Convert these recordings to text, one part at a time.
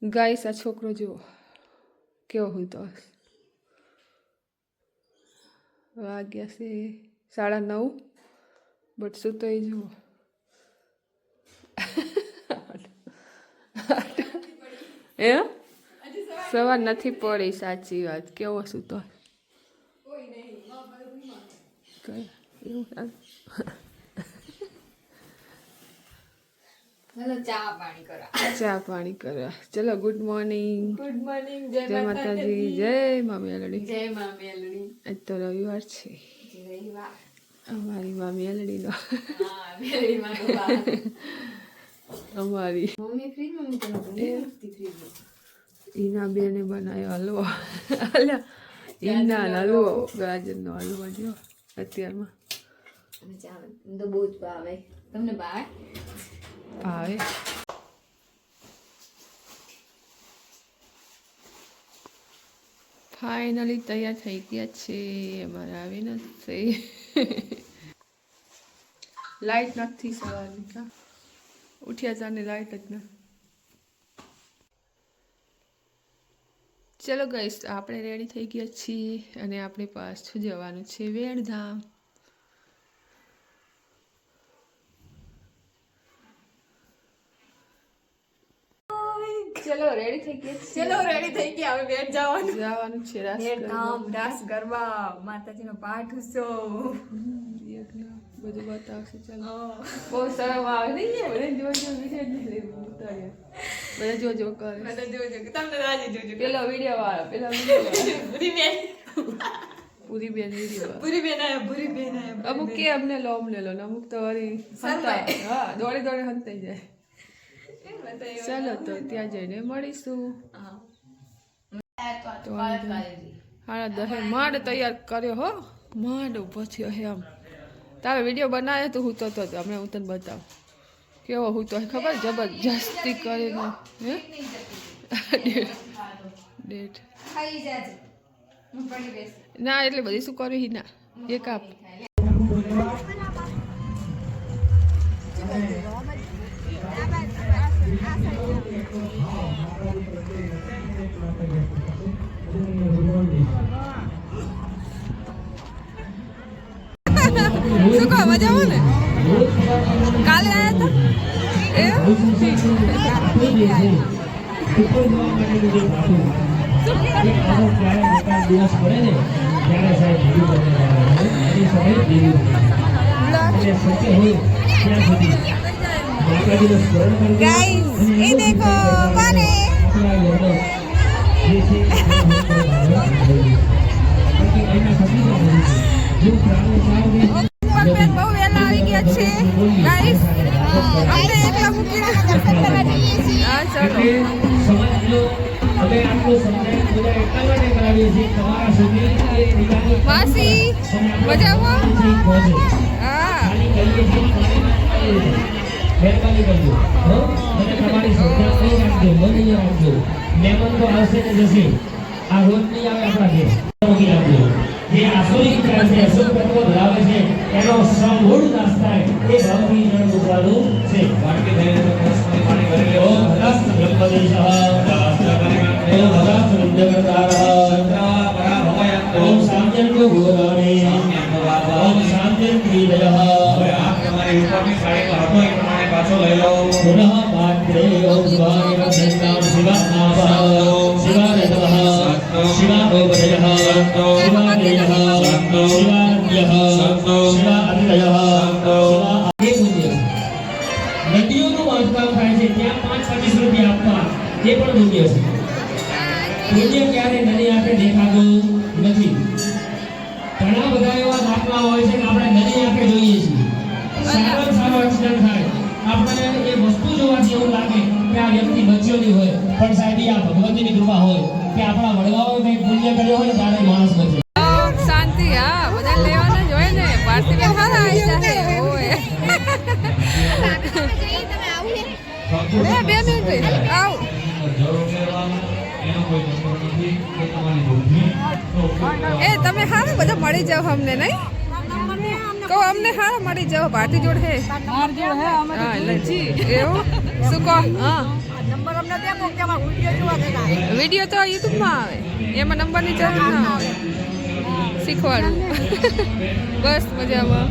Guys આ છોકરો જુઓ કેવો હોય તો વાગ્યા છે 9:30 બટ શું તો એ જુઓ એ સવાર નથી પડી સાચી વાત કેવો શું તો ચા પાણી કરવા ચલો ગુડ મોર્નિંગ જય માતાજી જય મામી અલડી આજ તો રવિવાર છે અમારી મામી અલડીનો અમારી ઈના બેને બનાવ્યો હલવો અલ્યા ઈના હલવો ગાજરનો હલવો જો અત્યારમાં તો બહુ જ ભાવે તમને ભાવે ભાવે ફાઇનલી તૈયાર થઈ ગયા છે અમારે આવી નથી લાઈટ નથી સવારની કા ઉઠ્યા જાને લાઈટ જ ના ચલો ગાઈસ આપણે રેડી થઈ ગયા છીએ અને આપણે પાછું જવાનું છે વેણધામ ચલો રેડી થઈ ગયા હવે બેટ જવાનું છે રાસ ગરબા માતાજીનો પાઠ ઉત્સવ બધું બતાવશે ચાલો બહુ શરમ આવે નહીં બધા જોજો કરે તમને રાજી જોજો પેલો વિડીયો વાળો પૂરી બેન અમુક કે અમને લોમ લે લો ને અમુક તો વળી હા દોડે હંતાઈ જાય ચાલો તો ત્યાં જઈને મળીશું માંડ તૈયાર કર્યો હો માંડ ઉભો થયો હે આમ તારે વિડીયો બનાવ્યો તો હું તો હમણાં હું તને બતાવું કેવો હું તો ખબર જબરજસ્તી કરીને હે ડેટ ના એટલે બધી શું કર્યું ના એક આપ શું કહો મજામાં ને કાલે આવ્યા गाइस ये देखो कौन है બહુ વેલા આવી ગયા છે ગાઈસ આપણે એકલા મૂકીને દર્શન કરવા જઈએ છીએ હા ચલો હવે આટલો સમય બધા એટલા માટે કરાવીએ છીએ તમારા સુધી માસી મજામાં હા મહેરબાની કરજો હો મને તમારી શ્રદ્ધા નહીં રાખજો મન નહીં રાખજો મહેમાન તો આવશે ને જશે આ રોજ નહીં આવે આપણા ઘેર મૂકી રાખજો જે આસુરી વિચાર છે અસુર તત્વો ધરાવે છે એનો સંપૂર્ણ નાશ થાય એ ભાવથી જણ મુદ્રાનું છે વાટકે થઈને તો કૃષ્ણની પાણી ભરી લે ઓમ હદાસ્ત બ્રહ્મદેશઃ ઓમ હદાસ્ત વિદ્યકર્તારઃ સત્રા પરાભવયંતો ઓમ સામ્યંતો ભૂરાણી ઓમ શાંતિં ક્રીડયઃ હવે આ તમારી ઉપરની સાડીનો હતો એ પ્રમાણે પાછો લઈ લો પુનઃ પાત્રે ઓમ શિવાય રસનામ શિવાનામ શિવાય નમઃ શિવારોપજયઃ શિવાદેયઃ શિવાર્યઃ શિવાદિતયઃ એ પુણ્ય નદીઓનું બાંધકામ થાય છે ત્યાં 5-25 રૂપિયા આપવા એ પણ પુણ્ય છે પુણ્ય ક્યારે નદી આંખે દેખાતું નથી ઘણા બધા એવા દાખલા હોય છે કે આપણે નદી આંખે જોઈએ છીએ સારો એક્સિડન્ટ થાય આપણે એ વસ્તુ જોવાથી એવું લાગે કે આ વ્યક્તિ બચ્યો નહીં હોય પણ સાહેબ આ ભગવતીની કૃપા હોય કે આપણા વડવાઓએ કંઈક પુણ્ય કર્યો હોય ત્યારે માણસ બચે શાંતિ હા બધા લેવાના જ હોય ને ભારતી બેન હારા આવી જાય ઓય બે મિનિટ આવ એ તમે હારા બધા મળી જાવ અમને નહીં કહો અમને હારા મળી જાવ ભારતી જોડ હે હા લજી એવું શું કહો હા નંબર અમને વિડીયો તો યુટ્યુબમાં આવે એમાં નંબરની જરૂર ના આવે શીખવાડું બસ મજામાં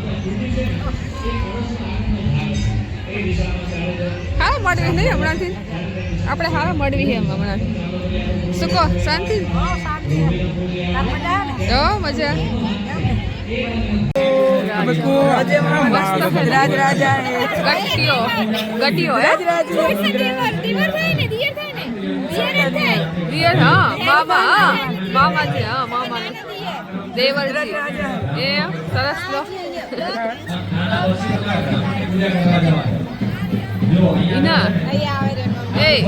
હા મળવી નહીં હમણાંથી આપણે હા મળવી છે એમ હમણાંથી શું કહો શાંતિ મજા ગટીઓ દિયર હા મામા મામાજી હા મામા દેવરજી એ સરસ લો ઈના એ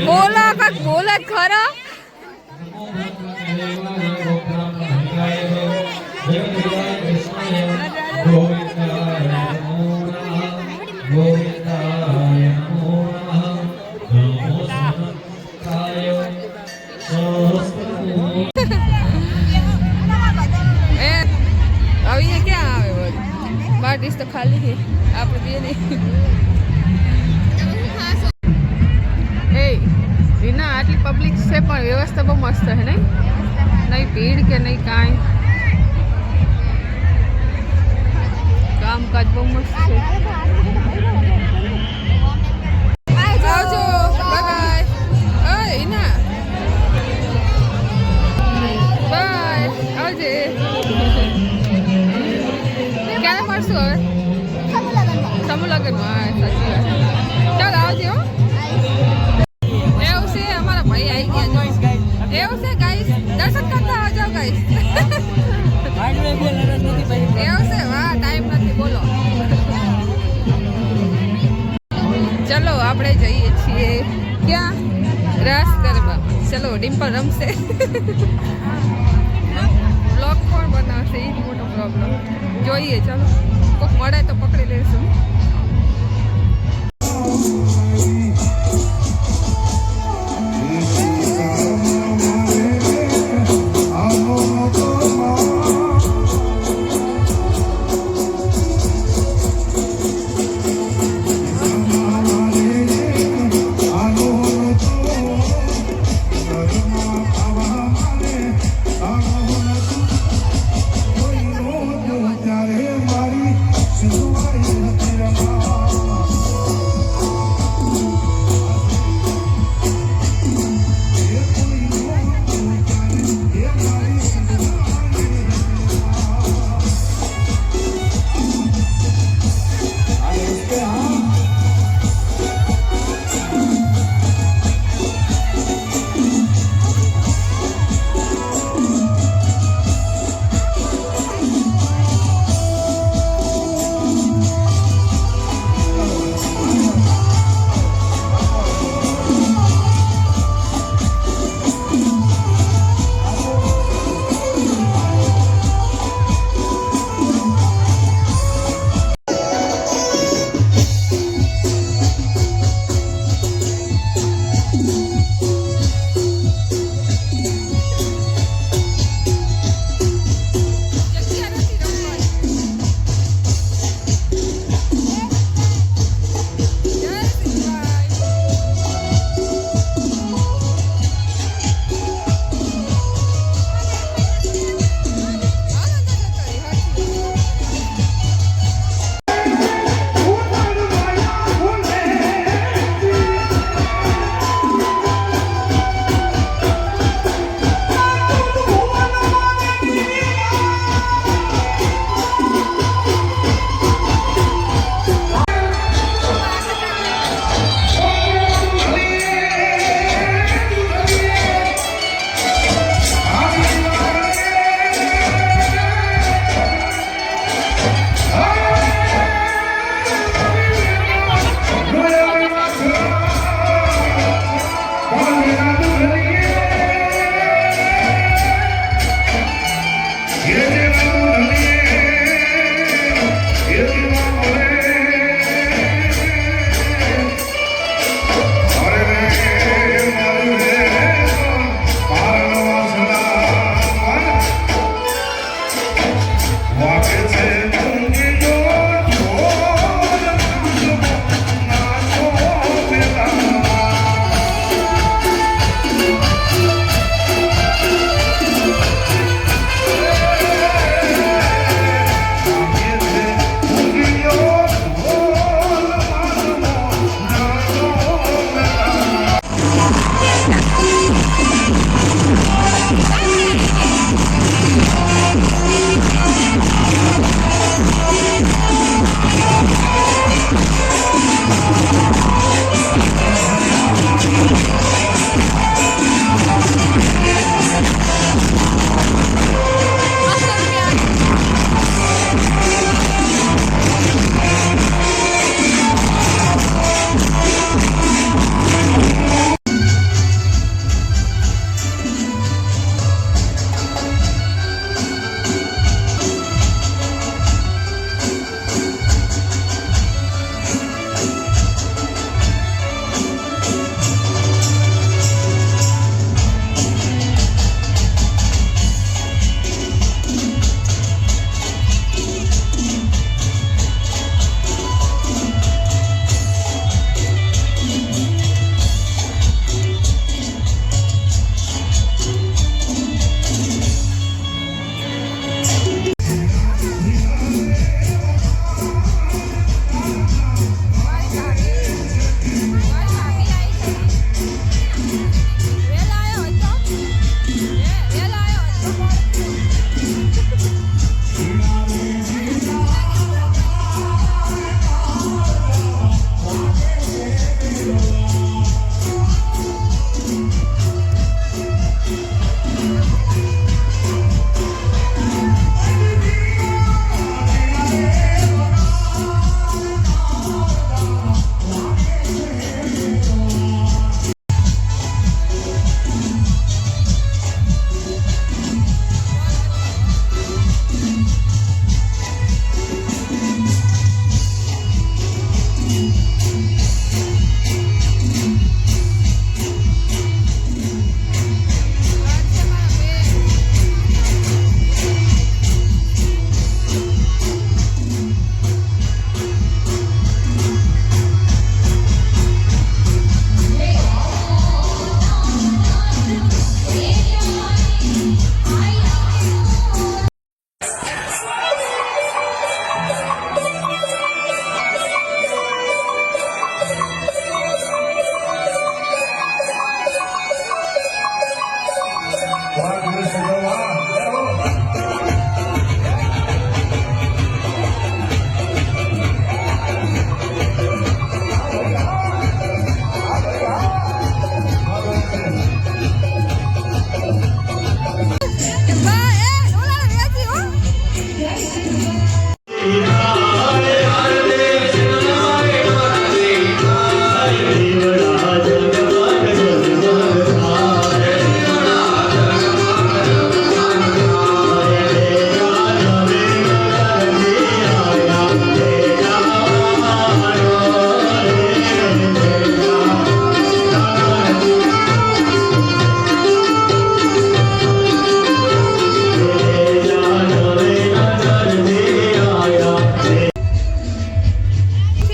બોલા કાક બોલા ખરા આવીને ક્યાં આવે બધું બાર ડીશ તો ખાલી છે આપણે બે નહીં એ રીના આટલી પબ્લિક છે પણ વ્યવસ્થા બહુ મસ્ત છે નહીં નહીં ભીડ કે નહીં કાંઈ કામકાજ બહુ મસ્ત છે આવજો બાય ઓય રીના બાય આવજે ક્યારે મળશું હવે સમૂહ લગ્નમાં સાચી વાત ચાલ આવજો એવું છે અમારા ભાઈ આવી ગયા એવું છે ગાઈસ દર્શન કરતા આવજો ગાઈસ એવું છે વાહ ટાઈમ નથી બોલો ચલો આપણે જઈએ છીએ ક્યાં રાસ ગરબા ચલો ડિમ્પલ રમશે બ્લોગ કોણ બનાવશે એ જ મોટો પ્રોબ્લેમ જોઈએ ચાલો કોઈક મળે તો પકડી લઈશું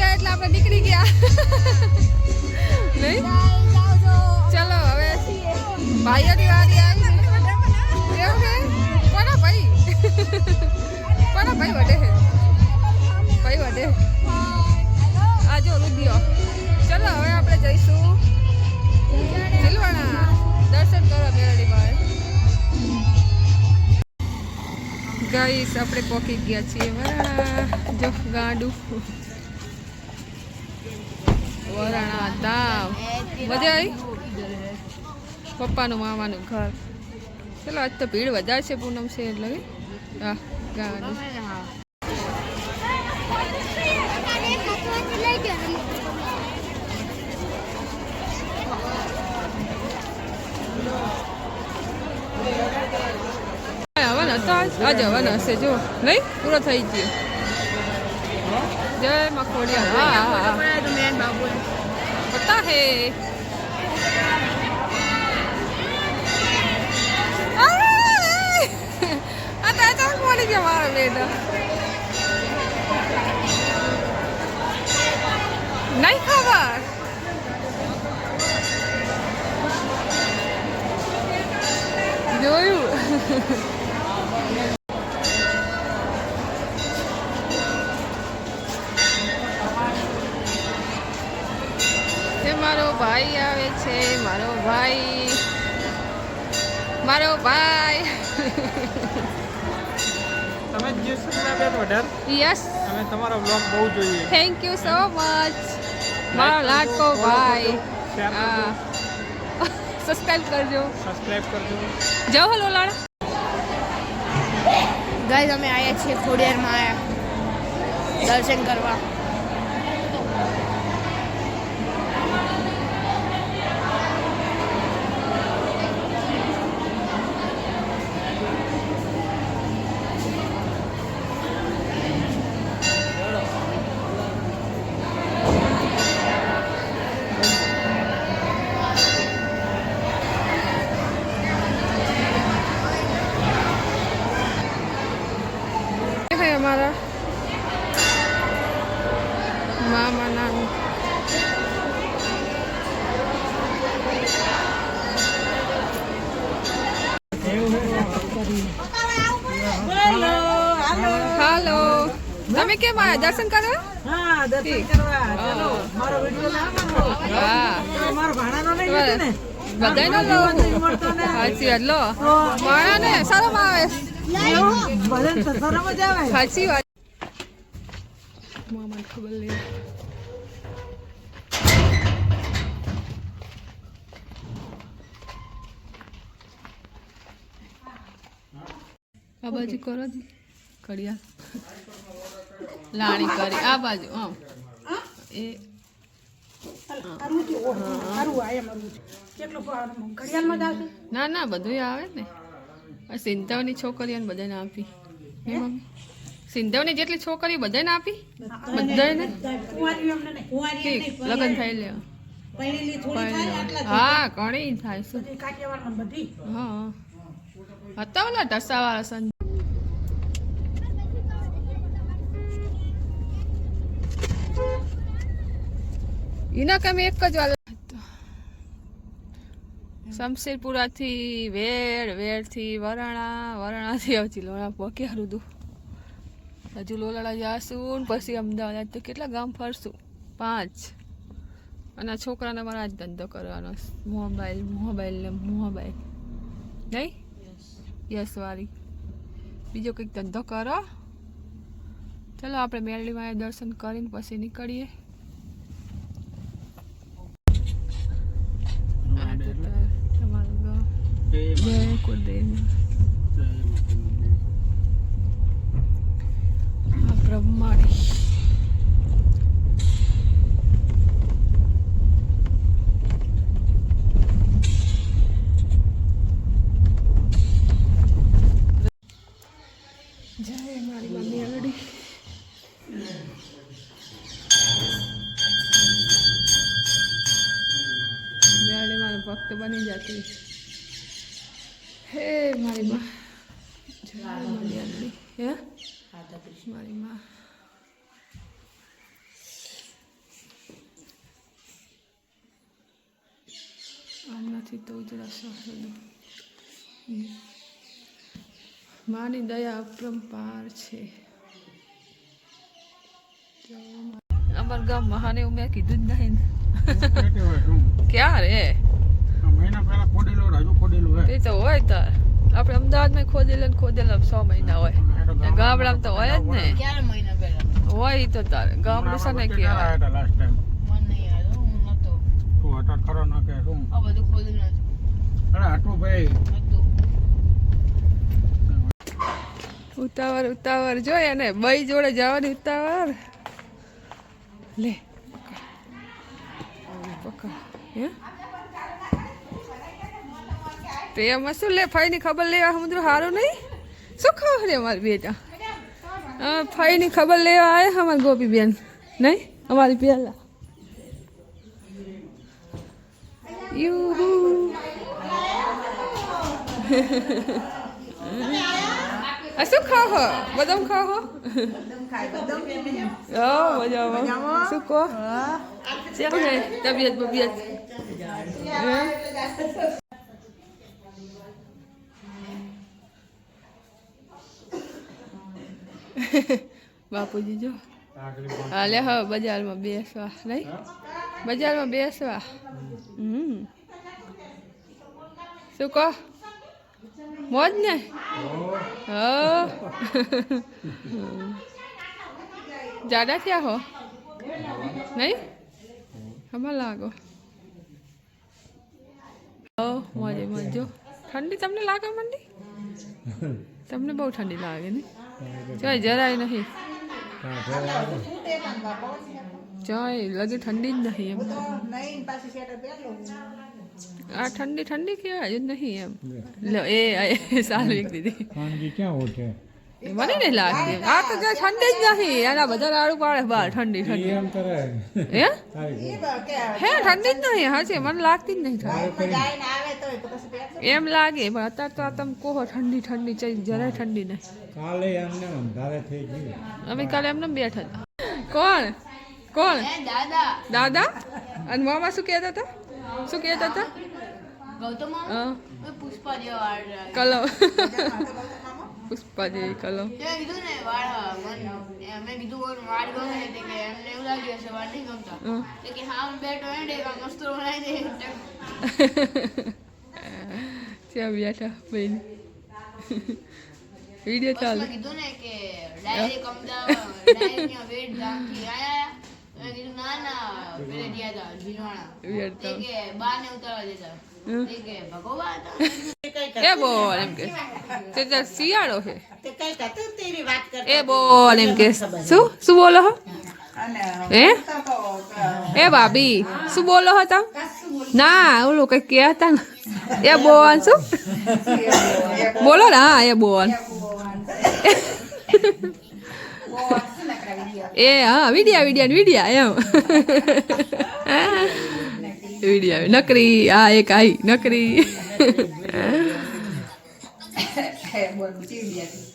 એટલે આપણે નીકળી ગયા નહીં ચલો હવે ભાઈઓની વારી આવી કેવું છે કોના ભાઈ વડે છે ભાઈ વડે આ જો લુધિયો ચલો હવે આપણે જઈશું ચલવાણા દર્શન કરવા મેરડી બાર ગાઈસ આપણે પહોંચી ગયા છીએ જો ગાડું વરાણા ધામ મજા આવી પપ્પાનું મામાનું ઘર ચલો આજ તો ભીડ વધારે છે પૂનમ છે એટલે હા ગાડું હવન હતો આજે હવન હશે જો નહીં પૂરો થઈ ગયો જય મખોડિયા હા હા પતા હે આ તો બોલી ગયા મારા બેટા નહીં ખબર જોયું મારો ભાઈ આવે છે મારો ભાઈ તમે જે સબસ્ક્રાઇબર ઓર્ડર યસ અમે તમારો બ્લોગ બહુ જોઈએ થેન્ક યુ સો મચ મારો લાડકો ભાઈ હા સબસ્ક્રાઇબ કરજો જાઓ હલો લાડ ગાઈસ અમે આવ્યા છીએ ખોડિયારમાં આવ્યા દર્શન કરવા हमारा मामा नानी हेलो તમે કેમ આયા દર્શન કરવા હા દર્શન કરવા ચલો મારો વિડિયો ના બનાવો હા મારો ભાણાનો નહીં લીધો ને બધાયનો લો સાચી વાત લો માણા ને શરમ આવે ભલે શરમ જ આવે સાચી વાત મામાને ખબર લે આ બાજુ કરો જી કડિયા લાણી કરી આ બાજુ હા એ ના ના બધું આવે ને સિંધવની છોકરીઓને બધાને આપી હે મમ્મી સિંધવની જેટલી છોકરીઓ બધાને આપી બધાને લગ્ન થઈ લે હા ઘણી થાય શું હા હતા ઓલા ઢસાવાળા સંજય એના કમે એક જ વાર શમશેરપુરાથી વેડથી વરાણાથી હજી લોણા પોકે હરુદું હજુ લોલાડા જાશું પછી અમદાવાદ તો કેટલા ગામ ફરશું 5 અને છોકરાને મારા જ ધંધો કરવાનો મોબાઈલ નહીં યશવાળી. બીજો કંઈક ધંધો કરો. ચલો આપણે મેરડીમાં દર્શન કરીને પછી નીકળીએ. તમારું ગામ જય કુલદેવ. બ્રહ્માણી જય મારી મમ્મી આગળી. મેળે મારો ભક્ત બની જતી. હે મારી માં જય મારી આગળી. હે મારી માં આમ નથી તો જરા સહન. માની દયા અપરંપાર છે. અમારા ગામમાં હાને મેં કીધું જ નહીં. ક્યાં રે મહિના પહેલા ખોદેલો રાજુ ખોદેલું હે તે તો હોય તાર. આપણે અમદાવાદમાં ખોદેલા 6 મહિના હોય. ગામડામાં તો હોય જ ને. ક્યારે મહિના પહેલા હોય તો તાર ગામડું છે ને કહેવાય. લાસ્ટ ટાઈમ મન નહીં આવ્યો હું નતો તું હટા ખરો ના કે શું આ બધું ખોલી નાખ્યું અરે હાટું ભાઈ હતું. ઉતાવળ જોઈએ ને બઈ જોડે જવાની ઉતાવળ. લે પકડ. હે તે એમાં શું લે ફાઈની ખબર લેવા સમુદ્ર સારું નહીં. શું ખબર રે અમારી બેટા. હા ફાઈની ખબર લેવા આવ્યા અમારી ગોપી બેન નહીં અમારી પહેલા. યુહુ આ શું ખાવ હો? બદામ ખાવ હો? મજામાં. શું કહો? કેમ છે તબિયત બબિયત? બાપુજી જો હાલે હવે બજારમાં બેસવા નહીં. બજારમાં બેસવા. શું કહો? મોજ ને. જાડા થયા હો નહીં? હમણાં લાગો. મોજે મોજો. ઠંડી તમને લાગે મંડી? તમને બહુ ઠંડી લાગે ને? ચાય જરાય નહીં. ચાય લગે ઠંડી જ નહીં એમ. આ ઠંડી ઠંડી કહેવાય જ નહીં એમ. લો એ સારું એક દીદી મને નહીં લાગતી. આ તો ઠંડી જ નહીં. એના બધા રાડું પાડે બહાર ઠંડી ઠંડી. હે હે ઠંડી જ નહીં. હા છે મને લાગતી જ નહીં એમ લાગે. પણ અત્યારે તો આ તમે કહો ઠંડી ઠંડી ચાઈ જરાય ઠંડી નહીં. અમે કાલે એમને બેઠા હતા. કોણ કોણ? દાદા અને મામા શું કહેતા હતા? શું કહેતા હતા? ગૌતમ પુષ્પા જેવા વાળ રાખે. કલમ પુષ્પા જેવી કલમ. તે કીધું ને વાળ મેં કીધું વાળ ગમે તે કે એમને એવું લાગ્યું હશે વાળ નહીં ગમતા. તે કે હા બેઠો એને મસ્ત બનાવી દે. ત્યાં બેઠા બેન વિડીયો ચાલુ. કીધું ને કે ડાયરેક્ટ અમદાવાદ ડાયરેક્ટ વેટ ગામથી આયા. મેં કીધું ના ના પેલે ગયા હતા ભીલવાણા. તે કે બા ને ઉતારવા દેતા. તે કે ભગવાન એ બોલ એમ કે તે શિયાળો છે. તે કઈ કતું તેરી વાત કર. એ બોલ એમ કે શું શું બોલો હો? એ ભાભી શું બોલો હો તમે? ના ઓલું કઈ કહેતા ને. એ બોલ શું બોલો ને? હા એ બોલ. એ હા વિડિયા વિડિયા વિડિયા એમ વિડિયા નકરી. આ એક આઈ નકરી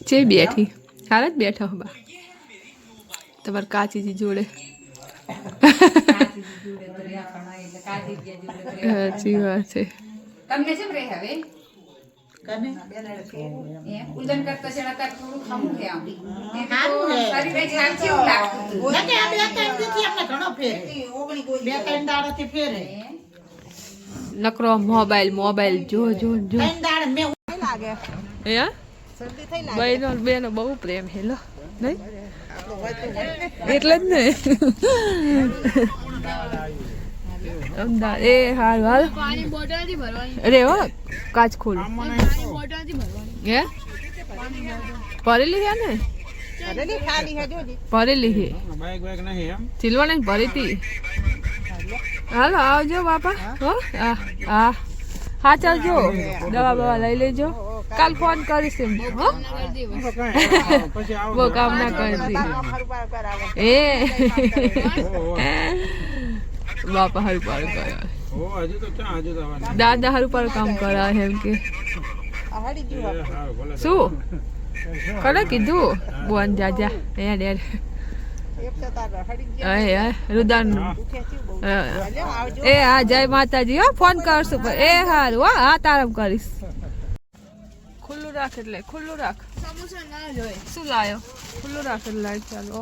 છે બેઠી. હાલ જ બેઠા હો બા તમારે કાચીજી જોડે. સાચી વાત છે. તમને શું રહે હવે કને ઉલન કરતા છે નતા થોડું ખામું છે આમ હારું હે. શરીરે જામ કેવું લાગતું હતું. ના કે આ બે ત્રણ દીથી અમને ઘણો ફેર. બે ત્રણ દાડાથી ફેરે. નકરો મોબાઈલ મોબાઈલ જો જો જો. ત્રણ દાડા મેં લાગે એ હા શરદી થઈ લાગે બહેનો બેનો બહુ પ્રેમ હેલો નહીં એટલે જ ને અમદાવાદ એ હાલ હાલ પાણી બોટલ નથી ભરવાની અરે વાહ કાચ ખોલ પાણી બોટલ નથી ભરવાની હે ભરેલી છે ને શરદી ખાલી હે જોજી ભરેલી છે બાઈક બાઈક નહીં એમ સિલવાને ભરી હતી હાલો આવજો બાપા હો હા હા ચાલજો દવા બવા લઈ લેજો કાલ ફોન કરીશ એમ હો પછી આવો બહુ કામ ના કરતી એ બાપા હારું પાડું કરે ઓ હજી તો ક્યાં હજુ તો આવવાનું. દાદા હારું પાડું કામ કરાવે એમ કે હડી ગયું એ હારું, ભલે શું કરે કીધું બોન જાજા એ ડેર એક તો તાર હડી ગયું એ રુદાન ખેંચ્યું બહુ આવજો એ હા જય માતાજી હો ફોન કરશું એ હારું હો હા તારમ કરીશ ખુલ્લું રાખ એટલે ખુલ્લું રાખ સમોસા ના જોઈએ શું લાયો ખુલ્લું રાખ એટલે લાઈટ ચાલો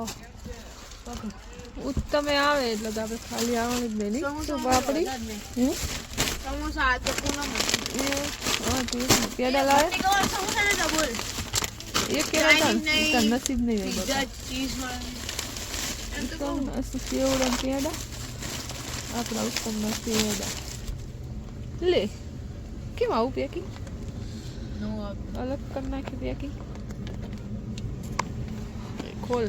ઉત્તમે આવે એટલે તો આપણે ખાલી આવવાની જ નહીં શું પાપડી સમોસા આ તો પૂનમ પેડા લાવે સમોસા ને ડબલ એક કેવા Chinese નહીં. નસીબ નહીં હોય પિઝા ચીઝ વાળા કેવડા પેડા આપણા ઉત્તમના પેડા લે કેમ આવું પેકિંગ નો અલગ કરી નાખી પેકિંગ ખોલ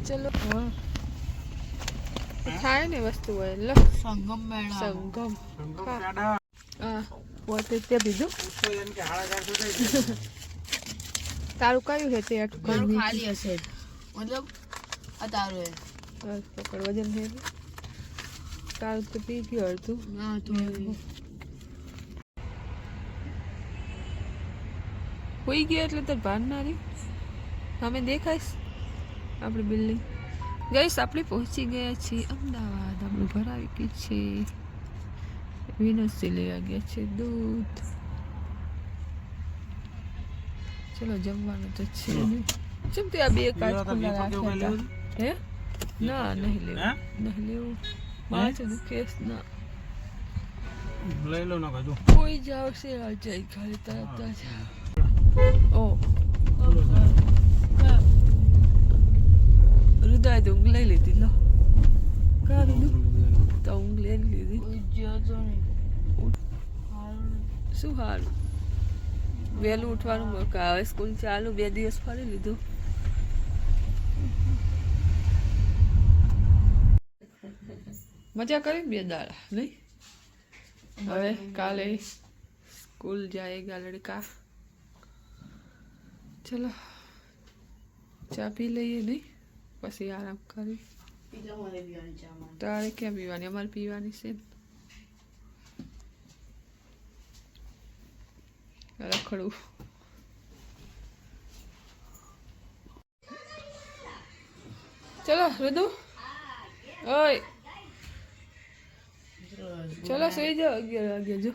ચલો હા થાય ને વસ્તુ હોય લો સંગમ મેળા સંગમ સંગમ પેડા હા પોતે તે બીજું તો એમ કે 450 થઈ તારું કયું છે તે મારું ખાલી હશે મતલબ આ તારું હે પકડ વજન છે તારું તો પી ગયું અડધું ના તો હોઈ ગયો એટલે તો ભાન ના રહ્યું અમે દેખાઈશ આપણી બિલ્ડિંગ ગઈશ આપણે પહોંચી ગયા છીએ અમદાવાદ આપણું ઘર આવી ગયું છે વિનોદથી લેવા ગયા છે દૂધ ચલો જમવાનું તો છે નહીં ચમ તે આ બે કાચ ખુલ્લા રાખ્યા હતા હે ના નહીં લેવું હે? નહીં લેવું માથું દુખેસ ના લઈ લો ને કજુ કોઈ જાવ છે આ જઈ ખાલી તરત જ ઓ રુદા તો ઊંઘ લઈ લીધી લો કા રુદુ તો ઊંઘ લઈ લીધી ઉજ્જો નહીં શું સારું વહેલું ઉઠવાનું મોકા હવે સ્કૂલ ચાલુ 2 દિવસ ફરી લીધું મજા કરી 2 દાડા નહીં હવે કાલે સ્કૂલ જાएगा લડકા ચલો ચા પી લઈએ નહીં પછી આરામ કરી પીલા મારે પીવાની ચા માં તારે ક્યાં પીવાની અમારે પીવાની છે રખડું ચલો રુદુ ઓય ચલો સુઈ જાઓ 11 વાગે જો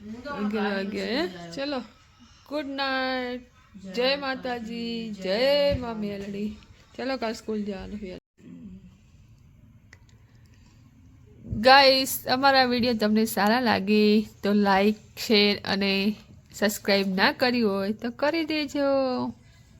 11 વાગે હે ચલો ગુડ નાઇટ જય માતાજી જય મા મેલડી ચલો કાલ સ્કૂલ જવાનું છે ગાઈસ અમારા વિડીયો તમને સારા લાગે તો લાઈક શેર અને સબસ્ક્રાઈબ ના કરી હોય તો કરી દેજો